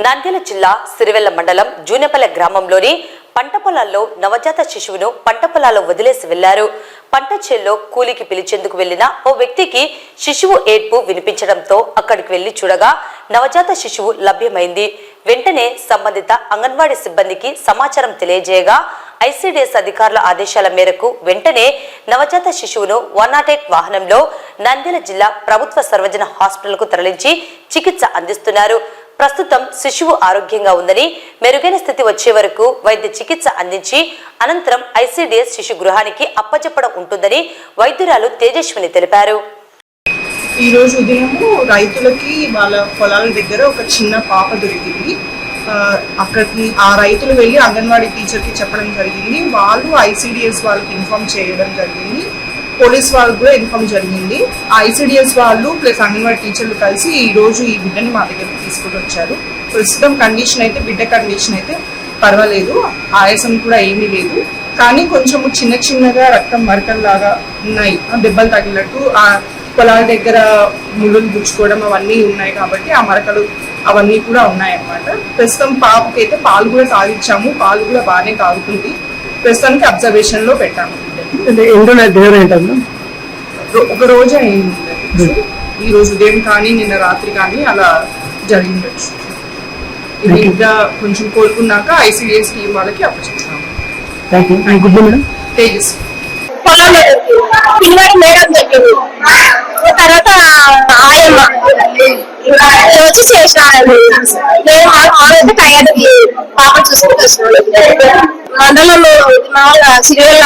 నంద్యాల జిల్లా సిరివెల్ల మండలం జూనెపల్లె గ్రామంలోని పంట పొలాల్లో నవజాత శిశువును పంట పొలాల్లో వదిలేసి వెళ్లారు. పంట చేల్లో కూలికి పిలిచేందుకు వెళ్లిన ఓ వ్యక్తికి శిశువు ఏడ్పు వినిపించడంతో అక్కడికి వెళ్లి చూడగా నవజాత శిశువు లభ్యమైంది. వెంటనే సంబంధిత అంగన్వాడీ సిబ్బందికి సమాచారం తెలియజేయగా ఐసీడీఎస్ అధికారుల ఆదేశాల మేరకు వెంటనే నవజాత శిశువును 108 వాహనంలో నంద్యాల జిల్లా ప్రభుత్వ సర్వజన హాస్పిటల్కు తరలించి చికిత్స అందిస్తున్నారు. ప్రస్తుతం శిశువు ఆరోగ్యంగా ఉందని, మెరుగైన స్థితి వచ్చే వరకు వైద్య చికిత్స అందించి అనంతరం ఐసీడీఎస్ శిశు గృహానికి అప్పచెప్పడం ఉంటుందని వైద్యురాలు తేజస్విని తెలిపారు. ఈ రోజు ఉదయము రైతులకి వాళ్ళ పొలాల దగ్గర ఒక చిన్న పాప దొరికింది. అక్కడికి ఆ రైతులు వెళ్ళి అంగన్వాడీ టీచర్కి చెప్పడం జరిగింది. వాళ్ళు ఐసీడీఎస్ వాళ్ళకి ఇన్ఫార్మ్ చేయడం జరిగింది. పోలీస్ వాళ్ళకు కూడా ఇన్ఫార్మ్ జరిగింది. ఐసీడీఎస్ వాళ్ళు ప్లస్ అంగన్వాడీ టీచర్లు కలిసి ఈ రోజు ఈ బిడ్డని మా దగ్గరికి తీసుకుని వచ్చారు. ప్రస్తుతం కండిషన్ అయితే బిడ్డ కండిషన్ అయితే పర్వాలేదు, ఆయాసం కూడా ఏమీ లేదు. కానీ కొంచెం చిన్నగా రక్తం మరకల్లాగా ఉన్నాయి, దెబ్బలు తగిలినట్టు ఆ పొలాల దగ్గర ముళ్ళులు గుచ్చుకోవడం అవన్నీ ఉన్నాయి కాబట్టి ఆ మరకలు అవన్నీ కూడా ఉన్నాయన్నమాట. ప్రస్తుతం పాపకి అయితే పాలు కూడా తాగిచ్చాము, పాలు కూడా బాగానే తాగుతుంది. ప్రస్తుతానికి అబ్జర్వేషన్ లో పెట్టాము. ఒక రోజు అయింది, ఈ రోజు ఉదయం కానీ నిన్న రాత్రి కానీ అలా జరిగిండొచ్చు. ఇది ఇంకా కొంచెం కోలుకున్నాక ఐసీడీఎస్ టీం వాళ్ళకి అప్పచెప్పాము. తేజస్ తర్వాత ఆయమ్మ వచ్చి చేసిన టైర్డ్ పాప చూసుకుంటూ మండలంలో సిరివెల్ల